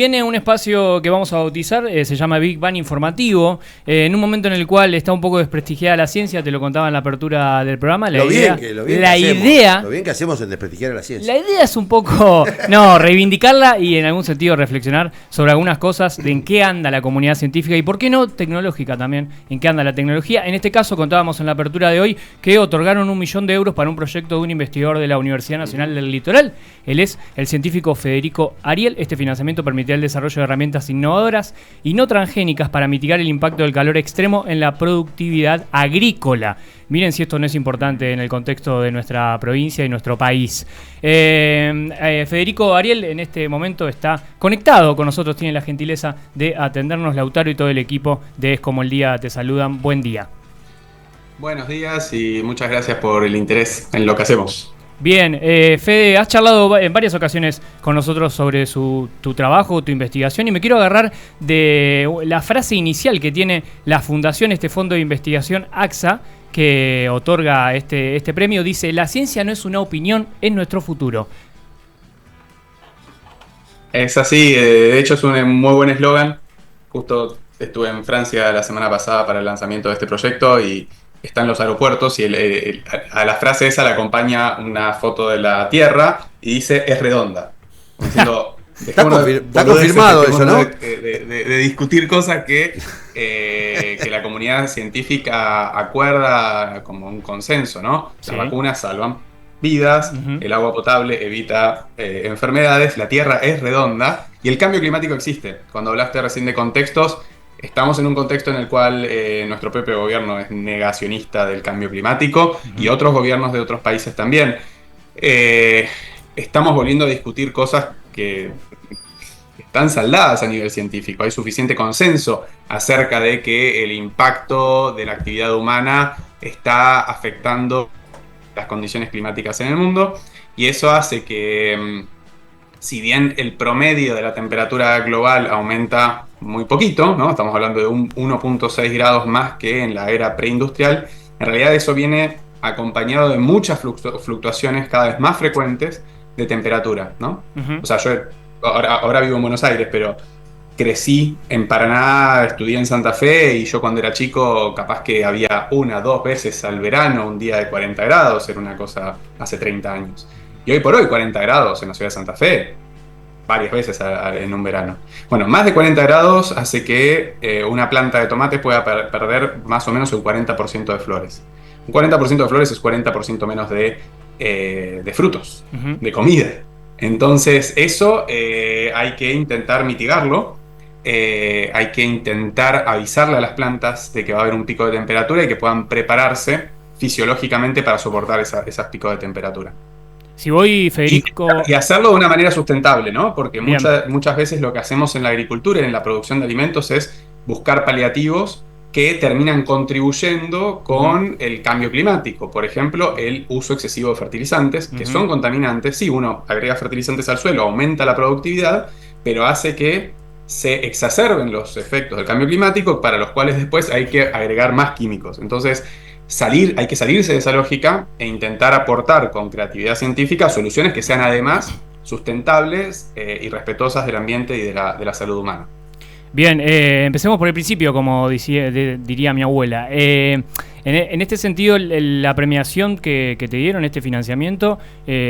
Viene un espacio que vamos a bautizar, se llama Big Bang Informativo, en un momento en el cual está un poco desprestigiada la ciencia, te lo contaba en la apertura del programa. Lo bien que hacemos en desprestigiar a la ciencia. La idea es un poco, reivindicarla y en algún sentido reflexionar sobre algunas cosas, de en qué anda la comunidad científica y por qué no tecnológica también, en qué anda la tecnología. En este caso contábamos en la apertura de hoy que otorgaron 1 millón de euros para un proyecto de un investigador de la Universidad Nacional del Litoral. Él es el científico Federico Ariel. Este financiamiento permitirá el desarrollo de herramientas innovadoras y no transgénicas para mitigar el impacto del calor extremo en la productividad agrícola. Miren si esto no es importante en el contexto de nuestra provincia y nuestro país. Federico Ariel en este momento está conectado con nosotros, tiene la gentileza de atendernos. Lautaro y todo el equipo de Es Como el Día te saludan. Buen día. Buenos días y muchas gracias por el interés en lo que hacemos. Bien, Fede, has charlado en varias ocasiones con nosotros sobre tu trabajo, tu investigación, y me quiero agarrar de la frase inicial que tiene la fundación, este fondo de investigación AXA, que otorga este premio. Dice: la ciencia no es una opinión, es nuestro futuro. Es así, de hecho es un muy buen eslogan. Justo estuve en Francia la semana pasada para el lanzamiento de este proyecto y está en los aeropuertos y a la frase esa le acompaña una foto de la Tierra y dice: es redonda. Diciendo, está confirmado eso, ¿no? De discutir cosas que la comunidad científica acuerda como un consenso, ¿no? Sí. Las vacunas salvan vidas, el agua potable evita enfermedades, la Tierra es redonda y el cambio climático existe. Cuando hablaste recién de contextos, estamos en un contexto en el cual nuestro propio gobierno es negacionista del cambio climático y otros gobiernos de otros países también. Estamos volviendo a discutir cosas que están saldadas a nivel científico. Hay suficiente consenso acerca de que el impacto de la actividad humana está afectando las condiciones climáticas en el mundo y eso hace que, si bien el promedio de la temperatura global aumenta muy poquito, ¿no? Estamos hablando de un 1.6 grados más que en la era preindustrial, en realidad eso viene acompañado de muchas fluctuaciones cada vez más frecuentes de temperatura, ¿no? O sea, yo ahora vivo en Buenos Aires, pero crecí en Paraná, estudié en Santa Fe y yo cuando era chico capaz que había 1 o 2 veces al verano un día de 40 grados, era una cosa hace 30 años. Y hoy por hoy 40 grados en la ciudad de Santa Fe, varias veces en un verano. Bueno, más de 40 grados hace que una planta de tomate pueda perder más o menos el 40% de flores. Un 40% de flores es 40% menos de frutos, de comida. Entonces eso hay que intentar mitigarlo. Hay que intentar avisarle a las plantas de que va a haber un pico de temperatura y que puedan prepararse fisiológicamente para soportar esos picos de temperatura. Si voy, Federico... Y hacerlo de una manera sustentable, ¿no? Porque muchas veces lo que hacemos en la agricultura y en la producción de alimentos es buscar paliativos que terminan contribuyendo con el cambio climático. Por ejemplo, el uso excesivo de fertilizantes, que son contaminantes. Sí, uno agrega fertilizantes al suelo, aumenta la productividad, pero hace que se exacerben los efectos del cambio climático, para los cuales después hay que agregar más químicos. Entonces, hay que salirse de esa lógica e intentar aportar con creatividad científica soluciones que sean además sustentables y respetuosas del ambiente y de la salud humana. Bien, empecemos por el principio, como diría mi abuela. En este sentido, la premiación que te dieron, este financiamiento,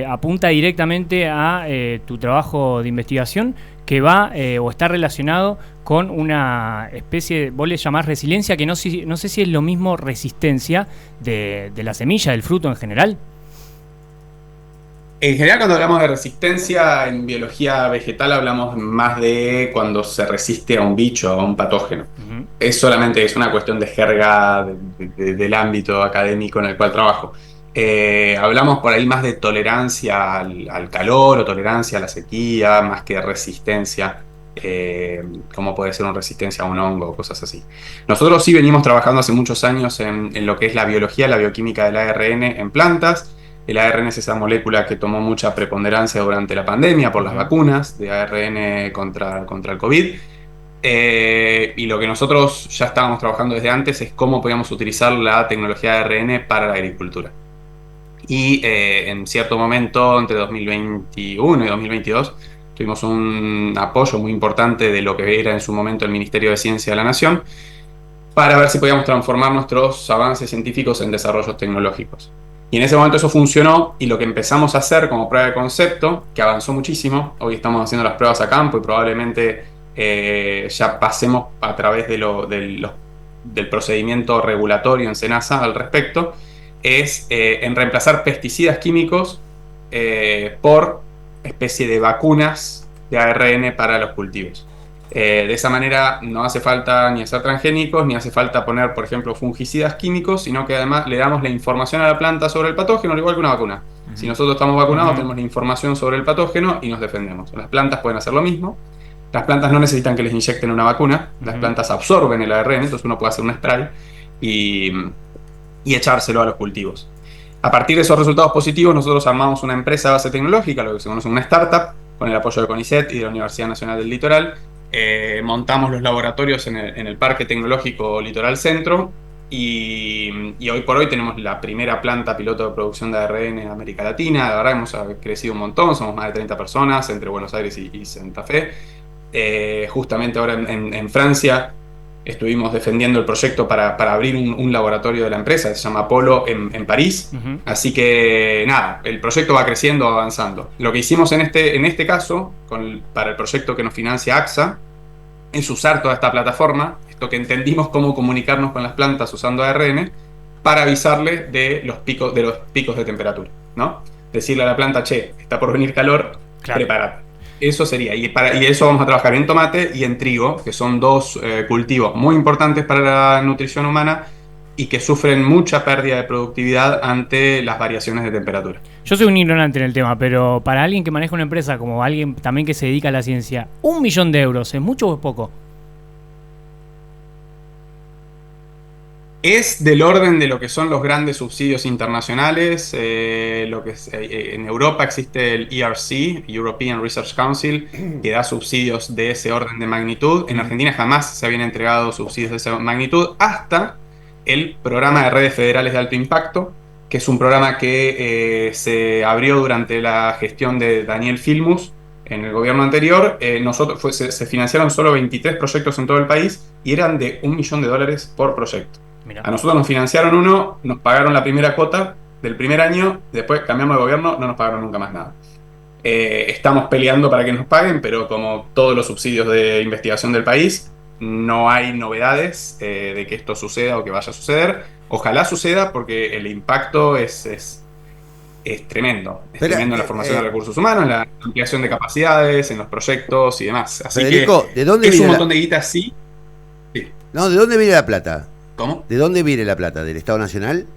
apunta directamente a tu trabajo de investigación, que va o está relacionado con una especie, vos le llamás resiliencia, que no sé si es lo mismo resistencia de la semilla, del fruto en general. En general, cuando hablamos de resistencia en biología vegetal, hablamos más de cuando se resiste a un bicho, a un patógeno. Es una cuestión de jerga del ámbito académico en el cual trabajo. Hablamos por ahí más de tolerancia al calor o tolerancia a la sequía, más que resistencia, como puede ser una resistencia a un hongo o cosas así. Nosotros sí venimos trabajando hace muchos años en lo que es la biología, la bioquímica del ARN en plantas. El ARN es esa molécula que tomó mucha preponderancia durante la pandemia por las vacunas de ARN contra el COVID. Y lo que nosotros ya estábamos trabajando desde antes es cómo podíamos utilizar la tecnología de ARN para la agricultura. Y en cierto momento, entre 2021 y 2022, tuvimos un apoyo muy importante de lo que era en su momento el Ministerio de Ciencia de la Nación, para ver si podíamos transformar nuestros avances científicos en desarrollos tecnológicos. Y en ese momento eso funcionó, y lo que empezamos a hacer como prueba de concepto, que avanzó muchísimo, hoy estamos haciendo las pruebas a campo y probablemente ya pasemos a través del procedimiento regulatorio en SENASA al respecto, es en reemplazar pesticidas químicos por especie de vacunas de ARN para los cultivos. De esa manera no hace falta ni hacer transgénicos, ni hace falta poner, por ejemplo, fungicidas químicos, sino que además le damos la información a la planta sobre el patógeno, al igual que una vacuna. Si nosotros estamos vacunados, tenemos la información sobre el patógeno y nos defendemos. Las plantas pueden hacer lo mismo. Las plantas no necesitan que les inyecten una vacuna. Las plantas absorben el ARN, entonces uno puede hacer un spray y echárselo a los cultivos. A partir de esos resultados positivos, nosotros armamos una empresa de base tecnológica, lo que se conoce como una startup, con el apoyo de CONICET y de la Universidad Nacional del Litoral. Montamos los laboratorios en el Parque Tecnológico Litoral Centro y hoy por hoy tenemos la primera planta piloto de producción de ARN en América Latina. La verdad hemos crecido un montón, somos más de 30 personas entre Buenos Aires y Santa Fe. Justamente ahora en Francia estuvimos defendiendo el proyecto para abrir un laboratorio de la empresa, se llama Apolo en París. Así que nada, el proyecto va creciendo, avanzando. Lo que hicimos en este caso, para el proyecto que nos financia AXA, es usar toda esta plataforma, esto que entendimos cómo comunicarnos con las plantas usando ARN, para avisarle de los picos de temperatura, ¿no? Decirle a la planta, che, está por venir calor, prepárate. Eso sería, y eso vamos a trabajar en tomate y en trigo, que son dos cultivos muy importantes para la nutrición humana y que sufren mucha pérdida de productividad ante las variaciones de temperatura. Yo soy un ignorante en el tema, pero para alguien que maneja una empresa, como alguien también que se dedica a la ciencia, ¿1 millón de euros es mucho o es poco? Es del orden de lo que son los grandes subsidios internacionales. En Europa existe el ERC, European Research Council, que da subsidios de ese orden de magnitud. En Argentina jamás se habían entregado subsidios de esa magnitud, hasta el programa de redes federales de alto impacto, que es un programa que se abrió durante la gestión de Daniel Filmus en el gobierno anterior. Se financiaron solo 23 proyectos en todo el país y eran de $1 millón por proyecto. Mirá. A nosotros nos financiaron uno, nos pagaron la primera cuota del primer año, después cambiamos de gobierno, no nos pagaron nunca más nada. Estamos peleando para que nos paguen, pero como todos los subsidios de investigación del país, no hay novedades de que esto suceda o que vaya a suceder. Ojalá suceda, porque el impacto es tremendo. Es tremendo en la formación de recursos humanos, en la ampliación de capacidades, en los proyectos y demás. Así Federico, que ¿de dónde es viene un montón de guita, sí. No, ¿de dónde viene la plata? ¿Cómo? ¿De dónde viene la plata? ¿Del Estado Nacional?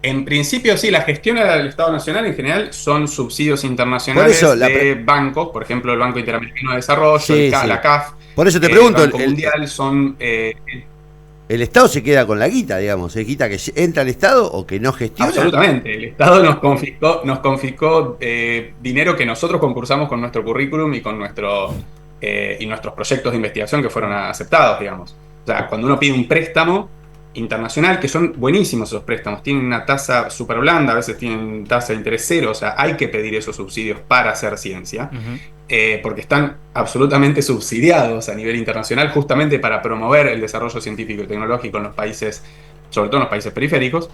En principio sí, la gestión del Estado Nacional en general son subsidios internacionales de bancos, por ejemplo el Banco Interamericano de Desarrollo, la CAF. Por eso te pregunto, el Banco Mundial son... ¿El Estado se queda con la guita, digamos? ¿Es guita que entra al Estado o que no gestiona? Absolutamente, el Estado nos confiscó dinero que nosotros concursamos con nuestro currículum y con nuestros proyectos de investigación que fueron aceptados, digamos. O sea, cuando uno pide un préstamo internacional, que son buenísimos esos préstamos, tienen una tasa súper blanda, a veces tienen tasa de interés cero, o sea, hay que pedir esos subsidios para hacer ciencia, porque están absolutamente subsidiados a nivel internacional, justamente para promover el desarrollo científico y tecnológico en los países, sobre todo en los países periféricos.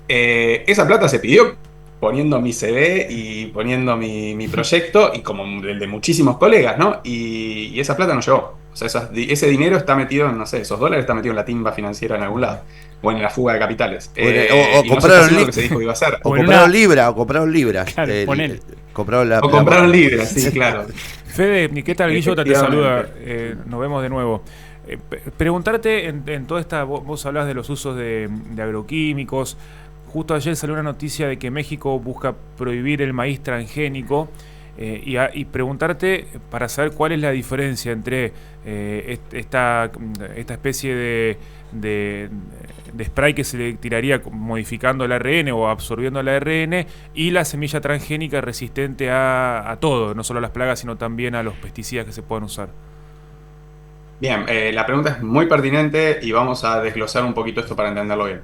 Esa plata se pidió poniendo mi CV y poniendo mi proyecto, y como el de muchísimos colegas, ¿no? Y esa plata no llegó. O sea, ese dinero está metido en, no sé, esos dólares está metido en la timba financiera en algún lado. O en la fuga de capitales. O compraron lo que se dijo que iba a hacer. O compraron libras. Claro, compraron libras, sí, claro. Fede, ¿qué tal? Guillota te saluda. Nos vemos de nuevo. Preguntarte en toda esta... Vos hablás de los usos de agroquímicos. Justo ayer salió una noticia de que México busca prohibir el maíz transgénico. Y preguntarte para saber cuál es la diferencia entre esta especie de spray que se le tiraría modificando el ARN o absorbiendo el ARN y la semilla transgénica resistente a todo, no solo a las plagas sino también a los pesticidas que se puedan usar. Bien, la pregunta es muy pertinente y vamos a desglosar un poquito esto para entenderlo bien.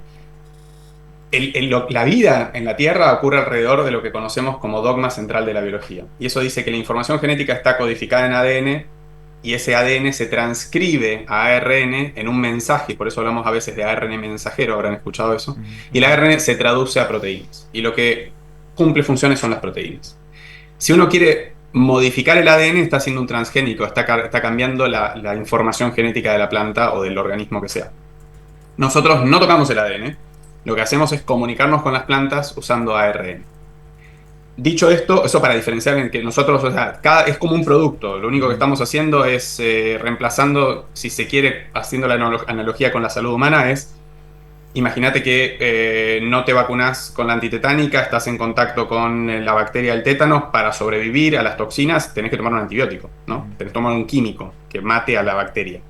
la vida en la Tierra ocurre alrededor de lo que conocemos como dogma central de la biología. Y eso dice que la información genética está codificada en ADN y ese ADN se transcribe a ARN en un mensaje, por eso hablamos a veces de ARN mensajero, habrán escuchado eso, y el ARN se traduce a proteínas. Y lo que cumple funciones son las proteínas. Si uno quiere modificar el ADN, está haciendo un transgénico, está cambiando la información genética de la planta o del organismo que sea. Nosotros no tocamos el ADN, lo que hacemos es comunicarnos con las plantas usando ARN. Dicho esto, eso para diferenciar en que nosotros, o sea, es como un producto. Lo único que estamos haciendo es reemplazando, si se quiere, haciendo la analogía con la salud humana, es, imagínate que no te vacunas con la antitetánica, estás en contacto con la bacteria del tétanos, para sobrevivir a las toxinas tenés que tomar un antibiótico, ¿no? Tenés que tomar un químico que mate a la bacteria.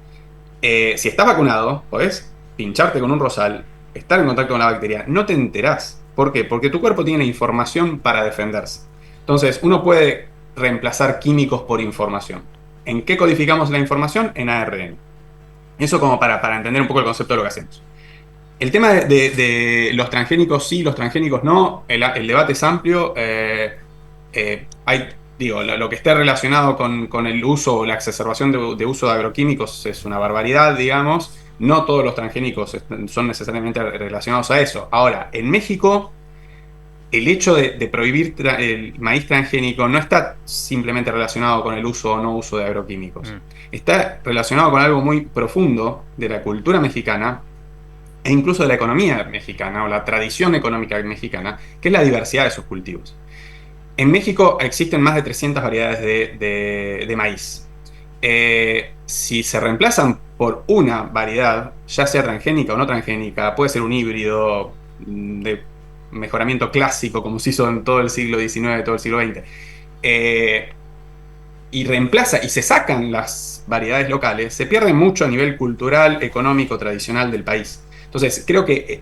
Si estás vacunado, podés pincharte con un rosal, estar en contacto con la bacteria, no te enterás. ¿Por qué? Porque tu cuerpo tiene información para defenderse. Entonces, uno puede reemplazar químicos por información. ¿En qué codificamos la información? En ARN. Eso como para entender un poco el concepto de lo que hacemos. El tema de los transgénicos sí, los transgénicos no, el debate es amplio. Lo que esté relacionado con el uso o la exacerbación de uso de agroquímicos es una barbaridad, digamos. No todos los transgénicos son necesariamente relacionados a eso. Ahora, en México, el hecho de prohibir el maíz transgénico no está simplemente relacionado con el uso o no uso de agroquímicos. Está relacionado con algo muy profundo de la cultura mexicana e incluso de la economía mexicana o la tradición económica mexicana, que es la diversidad de sus cultivos. En México existen más de 300 variedades de maíz. Si se reemplazan por una variedad, ya sea transgénica o no transgénica, puede ser un híbrido de mejoramiento clásico, como se hizo en todo el siglo XIX, todo el siglo XX, y reemplaza y se sacan las variedades locales, se pierde mucho a nivel cultural, económico, tradicional del país. Entonces, creo que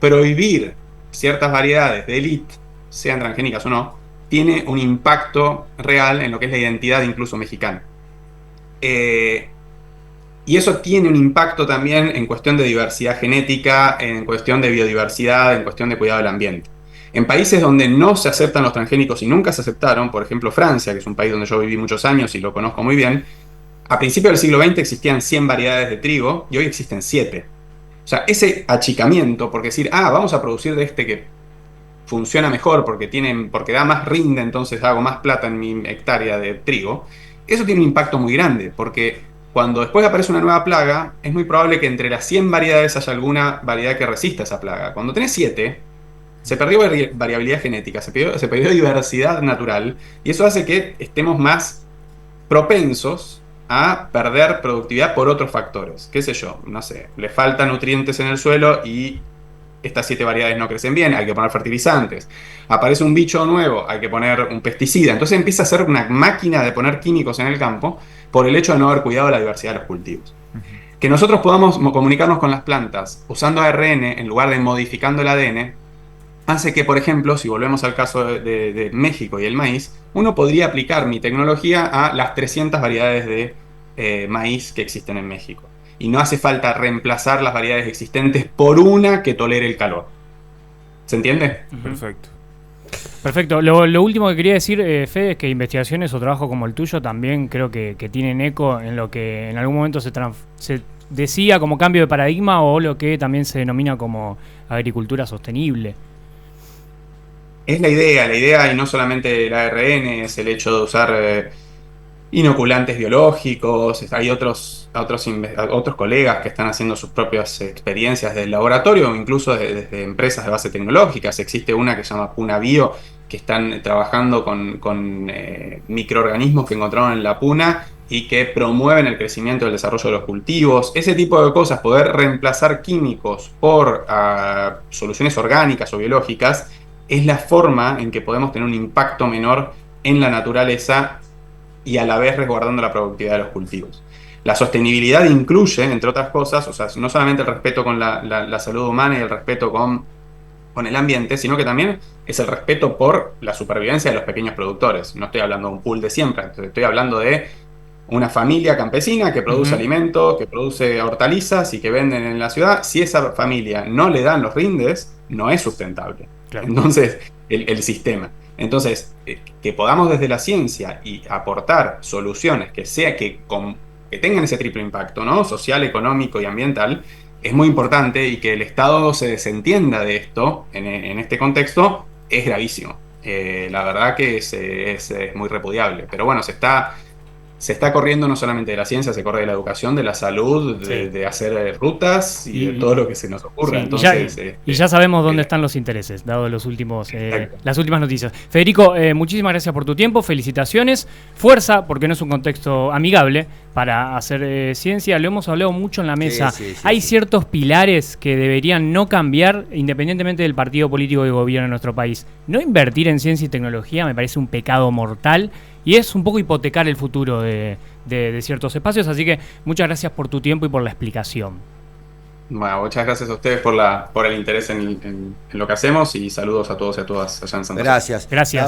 prohibir ciertas variedades de élite, sean transgénicas o no, tiene un impacto real en lo que es la identidad incluso mexicana. Y eso tiene un impacto también en cuestión de diversidad genética, en cuestión de biodiversidad, en cuestión de cuidado del ambiente. En países donde no se aceptan los transgénicos y nunca se aceptaron, por ejemplo Francia, que es un país donde yo viví muchos años y lo conozco muy bien, a principios del siglo XX existían 100 variedades de trigo y hoy existen 7. O sea, ese achicamiento, porque decir, vamos a producir de este que funciona mejor porque da más rinde, entonces hago más plata en mi hectárea de trigo, eso tiene un impacto muy grande, porque cuando después aparece una nueva plaga, es muy probable que entre las 100 variedades haya alguna variedad que resista esa plaga. Cuando tenés 7, se perdió variabilidad genética, se perdió diversidad natural, y eso hace que estemos más propensos a perder productividad por otros factores. ¿Qué sé yo? No sé, le faltan nutrientes en el suelo y estas 7 variedades no crecen bien, hay que poner fertilizantes. Aparece un bicho nuevo, hay que poner un pesticida. Entonces empieza a ser una máquina de poner químicos en el campo por el hecho de no haber cuidado la diversidad de los cultivos. Que nosotros podamos comunicarnos con las plantas usando ARN en lugar de modificando el ADN, hace que, por ejemplo, si volvemos al caso de México y el maíz, uno podría aplicar mi tecnología a las 300 variedades de maíz que existen en México. Y no hace falta reemplazar las variedades existentes por una que tolere el calor. ¿Se entiende? Perfecto. Perfecto. Lo último que quería decir, Fede, es que investigaciones o trabajo como el tuyo también creo que tienen eco en lo que en algún momento se decía como cambio de paradigma o lo que también se denomina como agricultura sostenible. Es la idea, y no solamente el ARN, es el hecho de usar inoculantes biológicos. Hay otros colegas que están haciendo sus propias experiencias del laboratorio o incluso desde empresas de base tecnológica. Existe una que se llama Puna Bio, que están trabajando con microorganismos que encontraron en la puna y que promueven el crecimiento y el desarrollo de los cultivos. Ese tipo de cosas, poder reemplazar químicos por soluciones orgánicas o biológicas, es la forma en que podemos tener un impacto menor en la naturaleza y a la vez resguardando la productividad de los cultivos. La sostenibilidad incluye, entre otras cosas, o sea, no solamente el respeto con la salud humana y el respeto con el ambiente, sino que también es el respeto por la supervivencia de los pequeños productores. No estoy hablando de un pool de siembra, estoy hablando de una familia campesina que produce alimentos, que produce hortalizas y que venden en la ciudad. Si esa familia no le dan los rindes, no es sustentable. Claro. Entonces, el sistema. Entonces, que podamos desde la ciencia y aportar soluciones que tengan ese triple impacto, ¿no? Social, económico y ambiental, es muy importante, y que el Estado se desentienda de esto en este contexto es gravísimo. La verdad que es muy repudiable. Pero bueno, se está corriendo no solamente de la ciencia, se corre de la educación, de la salud, de hacer rutas y de todo lo que se nos ocurra. Sí, entonces, y ya sabemos dónde están los intereses, dado las últimas noticias. Federico, muchísimas gracias por tu tiempo, felicitaciones, fuerza, porque no es un contexto amigable para hacer ciencia. Lo hemos hablado mucho en la mesa. Hay ciertos pilares que deberían no cambiar independientemente del partido político que gobierna en nuestro país. No invertir en ciencia y tecnología me parece un pecado mortal, y es un poco hipotecar el futuro de ciertos espacios. Así que muchas gracias por tu tiempo y por la explicación. Bueno, muchas gracias a ustedes por el interés en lo que hacemos, y saludos a todos y a todas allá en Santa Fe. Gracias.